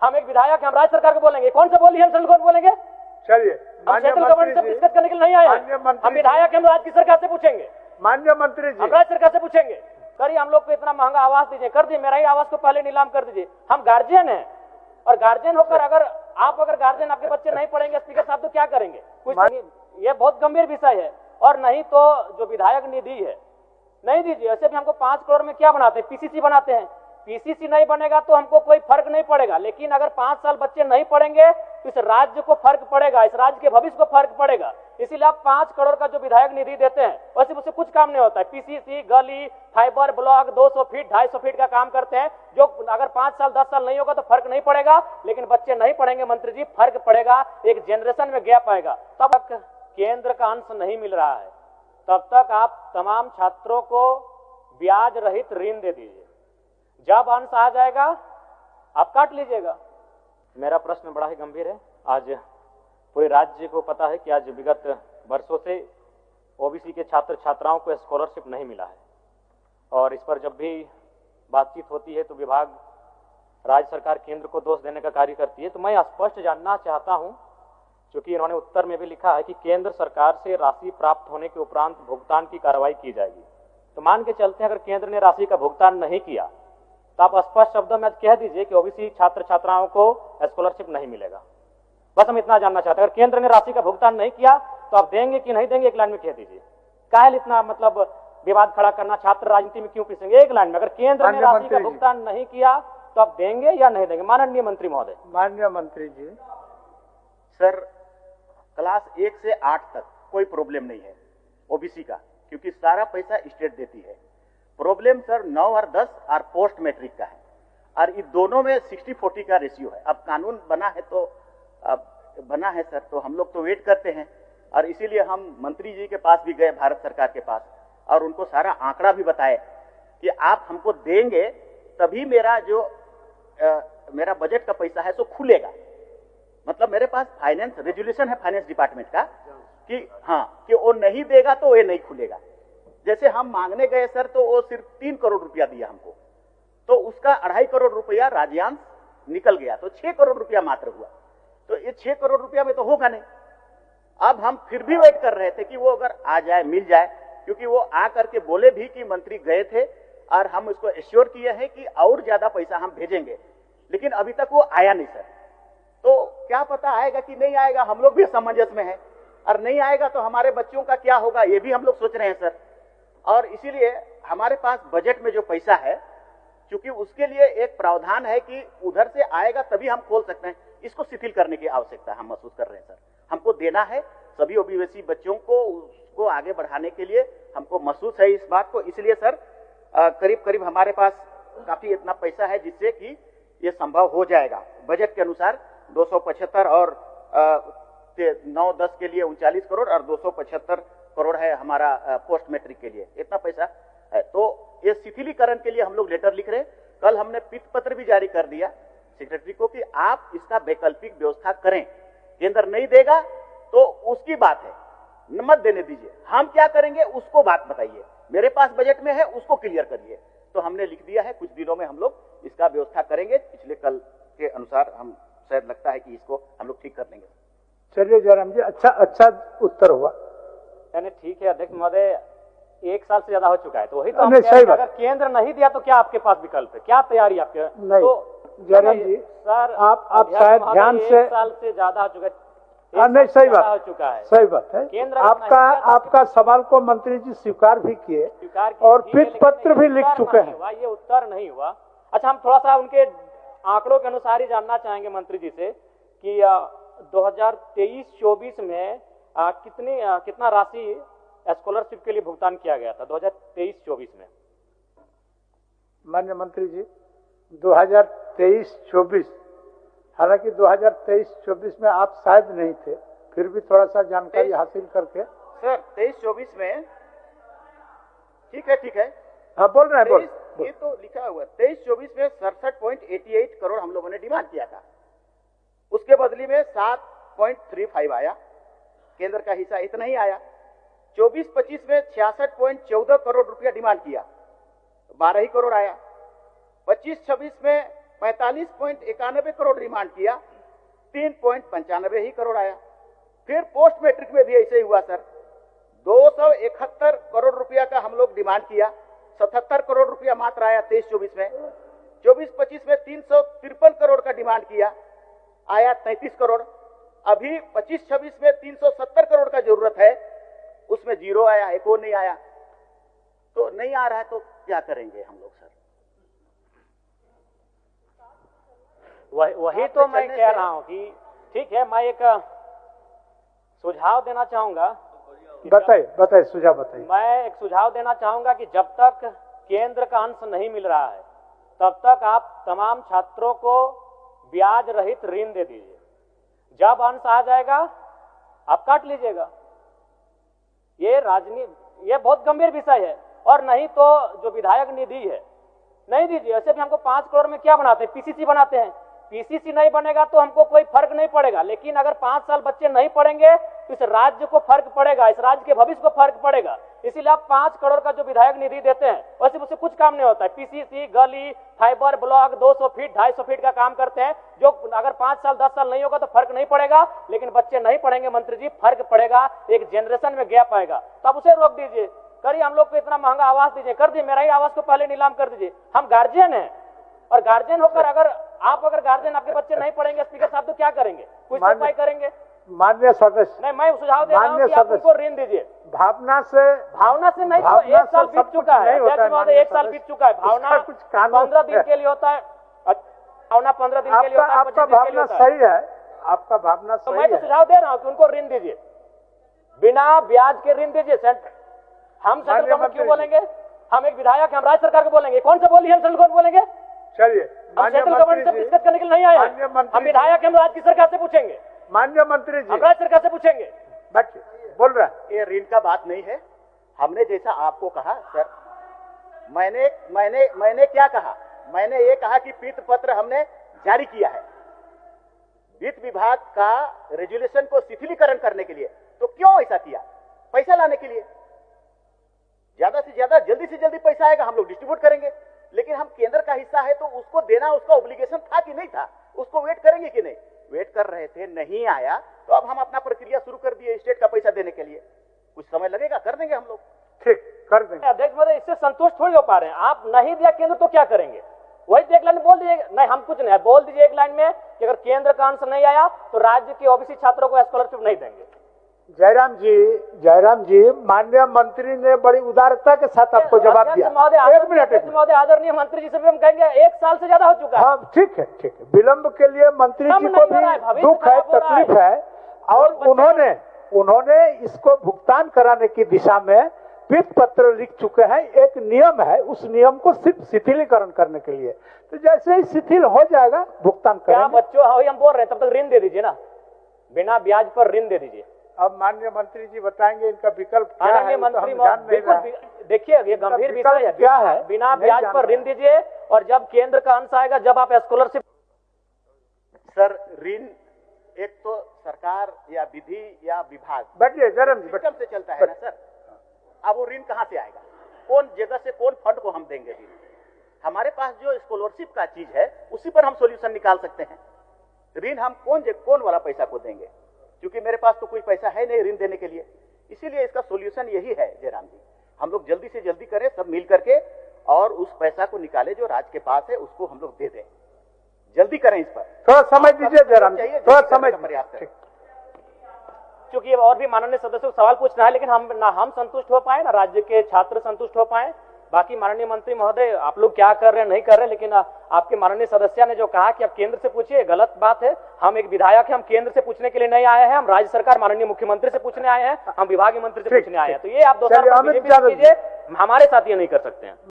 हम एक विधायक, हम राज्य सरकार को बोलेंगे, कौन से बोली हम सेंट्रल गवर्नमेंट बोलेंगे? चलिए, हम सेंट्रल गवर्नमेंट से डिस्कस करने के लिए नहीं आए हैं। हम विधायक, हम राज्य की सरकार से पूछेंगे, माननीय मंत्री जी, हम राज्य सरकार से पूछेंगे, करिए हम लोग को इतना महंगा आवास दीजिए, कर दिए, मेरा ही आवास को पहले नीलाम कर दीजिए। हम गार्जियन हैं, और गार्जियन होकर अगर गार्जियन आपके बच्चे नहीं पढ़ेंगे स्पीकर साहब तो क्या करेंगे? कुछ नहीं, ये बहुत गंभीर विषय है। और नहीं तो जो विधायक निधि है नहीं दीजिए। ऐसे भी हमको 5 करोड़ में क्या बनाते हैं? पीसीसी बनाते हैं। पीसीसी नहीं बनेगा तो हमको कोई फर्क नहीं पड़ेगा, लेकिन अगर 5 साल बच्चे नहीं पढ़ेंगे तो इस राज्य को फर्क पड़ेगा, इस राज्य के भविष्य को फर्क पड़ेगा। इसीलिए आप 5 करोड़ का जो विधायक निधि देते हैं वैसे उससे कुछ काम नहीं होता है। पीसीसी, गली, फाइबर ब्लॉक 200 फीट 250 फीट का काम करते हैं, जो अगर 5 साल 10 साल नहीं होगा तो फर्क नहीं पड़ेगा, लेकिन बच्चे नहीं पढ़ेंगे मंत्री जी, फर्क पड़ेगा, एक जनरेशन में गैप आएगा। तब तक केंद्र का अंश नहीं मिल रहा है, तब तक आप तमाम छात्रों को ब्याज रहित ऋण दे दीजिए। जब अंश आ जाएगा आप काट लीजिएगा। मेरा प्रश्न बड़ा ही गंभीर है। आज पूरे राज्य को पता है कि आज विगत वर्षों से ओबीसी के छात्र छात्राओं को स्कॉलरशिप नहीं मिला है, और इस पर जब भी बातचीत होती है तो विभाग, राज्य सरकार केंद्र को दोष देने का कार्य करती है। तो मैं स्पष्ट जानना चाहता हूं, क्योंकि इन्होंने उत्तर में भी लिखा है कि केंद्र सरकार से राशि प्राप्त होने के उपरांत भुगतान की कार्रवाई की जाएगी। तो मान के चलते हैं अगर केंद्र ने राशि का भुगतान नहीं किया तो आप स्पष्ट शब्दों में कह दीजिए कि ओबीसी छात्र छात्राओं को स्कॉलरशिप नहीं मिलेगा। बस हम इतना जानना चाहते हैं, अगर केंद्र ने राशि का भुगतान नहीं किया तो आप देंगे कि नहीं देंगे, एक लाइन में कह दीजिए। काहे इतना मतलब विवाद खड़ा करना, छात्र राजनीति में क्यों पिसेंगे? एक लाइन में, अगर केंद्र ने राशि का भुगतान नहीं किया तो आप देंगे या नहीं देंगे? माननीय मंत्री महोदय। माननीय मंत्री जी, सर क्लास 1 से 8 तक कोई प्रॉब्लम नहीं है ओबीसी का, क्योंकि सारा पैसा स्टेट देती है। प्रॉब्लम सर 9 और 10 और पोस्ट मैट्रिक का है, और इन दोनों में 60-40 का रेशियो है। अब कानून बना है तो बना है सर, तो हम लोग तो वेट करते हैं, और इसीलिए हम मंत्री जी के पास भी गए, भारत सरकार के पास, और उनको सारा आंकड़ा भी बताए कि आप हमको देंगे तभी मेरा जो मेरा बजट का पैसा है सो खुलेगा। मतलब मेरे पास फाइनेंस रेजुलेशन है फाइनेंस डिपार्टमेंट का कि हाँ, कि वो नहीं देगा तो ये नहीं खुलेगा। जैसे हम मांगने गए सर तो वो सिर्फ 3 करोड़ रुपया दिया हमको, तो उसका 2.5 करोड़ रुपया राज्यांश निकल गया, तो 6 करोड़ रुपया मात्र हुआ। तो ये 6 करोड़ रुपया में तो होगा नहीं। अब हम फिर भी वेट कर रहे थे कि वो अगर आ जाए, मिल जाए, क्योंकि वो आ करके बोले भी कि मंत्री गए थे और हम उसको एश्योर किए हैं कि और ज्यादा पैसा हम भेजेंगे, लेकिन अभी तक वो आया नहीं सर। तो क्या पता आएगा कि नहीं आएगा, हम लोग भी असमंजस में हैं, और नहीं आएगा तो हमारे बच्चों का क्या होगा ये भी हम लोग सोच रहे हैं सर। और इसीलिए हमारे पास बजट में जो पैसा है, क्योंकि उसके लिए एक प्रावधान है कि उधर से आएगा तभी हम खोल सकते हैं, इसको शिथिल करने की आवश्यकता हम महसूस कर रहे हैं सर। हमको देना है सभी ओबीसी बच्चों को, उसको आगे बढ़ाने के लिए हमको महसूस है इस बात को। इसलिए सर करीब करीब हमारे पास काफी इतना पैसा है जिससे कि ये संभव हो जाएगा। बजट के अनुसार 275 और 9-10 के लिए 39 करोड़ और 275 करोड़ है हमारा पोस्ट मैट्रिक के लिए, इतना पैसा है। तो ये शिथिलीकरण के लिए हम लोग लेटर लिख रहे हैं। कल हमने पीठ पत्र भी जारी कर दिया सेक्रेटरी को कि आप इसका वैकल्पिक व्यवस्था करें। केंद्र नहीं देगा तो उसकी बात है, मत देने दीजिए, हम क्या करेंगे उसको बात बताइए, मेरे पास बजट में है उसको क्लियर करिए। तो हमने लिख दिया है, कुछ दिनों में हम लोग इसका व्यवस्था करेंगे। पिछले कल के अनुसार हम शायद लगता है कि इसको हम लोग ठीक कर लेंगे। चलिए जयराम जी, अच्छा उत्तर हुआ। यानी ठीक है अध्यक्ष महोदय, 1 साल से ज्यादा हो चुका है, तो वही तो हम सही बात। अगर केंद्र नहीं दिया तो क्या आपके पास विकल्प है, क्या तैयारी आपके? नहीं तो जयराम जी सर आप शायद ध्यान से, 1 साल से ज्यादा हो चुका है। नहीं सही बात हो चुका है, सही बात है। केंद्र आपका सवाल को मंत्री जी स्वीकार भी किए और पीठ पत्र भी लिख चुके हैं। ये उत्तर नहीं हुआ। अच्छा, हम थोड़ा सा उनके आंकड़ों के अनुसार ही जानना चाहेंगे मंत्री जी से कि 2023-24 में कितना राशि स्कॉलरशिप के लिए भुगतान किया गया था 2023-24 में? माननीय मंत्री जी 2023-24, हालांकि 2023-24 में आप शायद नहीं थे, फिर भी थोड़ा सा जानकारी हासिल करके। सर 23-24 में ठीक है हाँ बोल रहे हैं, ये तो लिखा हुआ 23-24 में 67.88 करोड़ हम लोगों ने डिमांड किया था, उसके बदले में 7.35 आया, केंद्र का हिस्सा इतना ही आया। 24-25 में 66.14 करोड़ रुपया डिमांड किया, 12 ही करोड़ आया। 25-26 में 45.91 करोड़ डिमांड किया, 3.95 ही करोड़ आया। फिर पोस्ट मैट्रिक में भी ऐसे ही हुआ सर, 271 करोड़ रुपया का हम लोग डिमांड किया, 77 करोड़ रुपया मात्र आया 23-24 में। 24-25 में 353 करोड़ का डिमांड किया, आया 33 करोड़। अभी 25-26 में 370 करोड़ का जरूरत है, उसमें जीरो आया, एक और नहीं आया। तो नहीं आ रहा है तो क्या करेंगे हम लोग सर? वही तो मैं कह रहा हूं कि ठीक है, मैं एक सुझाव देना चाहूंगा। बताइए सुझाव बताइए। मैं एक सुझाव देना चाहूंगा कि जब तक केंद्र का अंश नहीं मिल रहा है तब तक आप तमाम छात्रों को ब्याज रहित ऋण दे दीजिए। जब अंश आ जाएगा आप काट लीजिएगा। ये बहुत गंभीर विषय है। और नहीं तो जो विधायक निधि है नहीं दीजिए। ऐसे भी हमको 5 करोड़ में क्या बनाते हैं, पीसीसी बनाते हैं। पीसीसी नहीं बनेगा तो हमको कोई फर्क नहीं पड़ेगा, लेकिन अगर 5 साल बच्चे नहीं पढ़ेंगे तो इस राज्य को फर्क पड़ेगा, इस राज्य के भविष्य को फर्क पड़ेगा। इसीलिए आप 5 करोड़ का जो विधायक निधि देते हैं वैसे उससे कुछ काम नहीं होता है। पीसीसी, गली, फाइबर ब्लॉक 200 फीट 250 फीट का काम करते हैं, जो अगर 5 साल 10 साल नहीं होगा तो फर्क नहीं पड़ेगा, लेकिन बच्चे नहीं पढ़ेंगे मंत्री जी, फर्क पड़ेगा, एक जनरेशन में गैप आएगा। तो आप उसे रोक दीजिए। करिए, हम लोग को इतना महंगा आवास दीजिए, कर दिए, मेरा ही आवास को पहले नीलाम कर दीजिए। हम गार्जियन हैं और गार्जियन होकर अगर गार्जियन आपके बच्चे नहीं पढ़ेंगे स्पीकर साहब तो क्या करेंगे, कुछ उपाय करेंगे? माननीय सदस्य, नहीं, मैं सुझाव दे रहा हूं कि आप उनको ऋण दीजिए। भावना से नहीं तो 1 साल बीत चुका है, 1 साल बीत चुका है। भावना कुछ 15 दिन के लिए होता है, भावना 15 दिन के लिए होता है, आपका भावना सही है, आपका भावना सही है। मैं तो सुझाव दे रहा हूं कि उनको ऋण दीजिए, बिना ब्याज के ऋण दीजिए। हम सेंट्रल गवर्नमेंट क्यों बोलेंगे? हम एक विधायक हैं, हम राज्य सरकार को बोलेंगे। कौन से बोली हम सेंट्रल गवर्नमेंट बोलेंगे? चलिए, हम सेंट्रल गवर्नमेंट से डिस्कस करने के लिए नहीं आए हैं। हम विधायक हैं, हम राज्य की सरकार से पूछेंगे। माननीय मंत्री जी, हम राज्य सरकार से पूछेंगे। बोल रहा है, ये ऋण का बात नहीं है। हमने जैसा आपको कहा सर, मैंने क्या कहा? मैंने ये कहा कि पीत पत्र हमने जारी किया है वित्त विभाग का रेजुलेशन को शिथिलीकरण करने के लिए। तो क्यों ऐसा किया? पैसा लाने के लिए। ज्यादा से ज्यादा जल्दी से जल्दी पैसा आएगा, हम लोग डिस्ट्रीब्यूट करेंगे। लेकिन हम केंद्र का हिस्सा है तो उसको देना उसका ऑब्लिगेशन था कि नहीं था? उसको वेट करेंगे कि नहीं? वेट कर रहे थे, नहीं आया तो अब हम अपना प्रक्रिया शुरू कर दिए स्टेट का पैसा देने के लिए। कुछ समय लगेगा, कर देंगे हम लोग। ठीक, कर देंगे। अध्यक्ष महोदय, इससे संतुष्ट थोड़ी हो पा रहे हैं। आप नहीं दिया केंद्र तो क्या करेंगे? वही एक लाइन बोल दीजिए। नहीं, हम कुछ नहीं, बोल दीजिए एक लाइन में कि अगर केंद्र का अंश नहीं आया तो राज्य के ओबीसी छात्रों को स्कॉलरशिप नहीं देंगे। जयराम जी, माननीय मंत्री ने बड़ी उदारता के साथ आपको जवाब दिया। एक मिनट महोदय, आदरणीय मंत्री जी से भी हम कहेंगे 1 साल से ज्यादा हो चुका है। हाँ, ठीक है। विलंब के लिए मंत्री जी को भी दुख है, तकलीफ है, और उन्होंने इसको भुगतान कराने की दिशा में पीत पत्र लिख चुके हैं। एक नियम है, उस नियम को सिर्फ शिथिलीकरण करने के लिए। तो जैसे ही शिथिल हो जाएगा भुगतान करेंगे। बच्चों, हम बोल रहे हैं, तब तक ऋण दे दीजिए ना, बिना ब्याज पर ऋण दे दीजिए। अब माननीय मंत्री जी बताएंगे इनका विकल्प क्या है। माननीय मंत्री देखिए, ये गंभीर विषय है। क्या है? बिना ब्याज पर ऋण दीजिए, और जब केंद्र का अंश आएगा, जब आप स्कॉलरशिप। सर, ऋण एक तो सरकार या विधि या विभाग बैठिए जयराम जी, सिस्टम से चलता है ना सर। अब वो ऋण कहाँ से आएगा? कौन जगह से कौन फंड को हम देंगे ऋण? हमारे पास जो स्कॉलरशिप का चीज है उसी पर हम सॉल्यूशन निकाल सकते हैं। ऋण हम कौन वाला पैसा को देंगे? क्योंकि मेरे पास तो कोई पैसा है नहीं ऋण देने के लिए। इसीलिए इसका सॉल्यूशन यही है जयराम जी, हम लोग जल्दी से जल्दी करें सब मिल करके, और उस पैसा को निकाले जो राज्य के पास है उसको हम लोग दे दें। जल्दी करें इस पर। थोड़ा समय दीजिए जयराम जी, थोड़ा समय पर्याप्त है। क्योंकि और भी माननीय सदस्यों को सवाल पूछना है, लेकिन हम संतुष्ट हो पाए ना राज्य के छात्र संतुष्ट हो पाए। बाकी माननीय मंत्री महोदय, आप लोग क्या कर रहे हैं नहीं कर रहे हैं, लेकिन आपके माननीय सदस्य ने जो कहा कि आप केंद्र से पूछिए, गलत बात है। हम एक विधायक हैं, हम केंद्र से पूछने के लिए नहीं आए हैं, हम राज्य सरकार माननीय मुख्यमंत्री से पूछने आए हैं, हम विभागीय मंत्री से पूछने आए हैं। तो ये आप 2 साल कीजिए, हमारे साथ ये नहीं कर सकते हैं।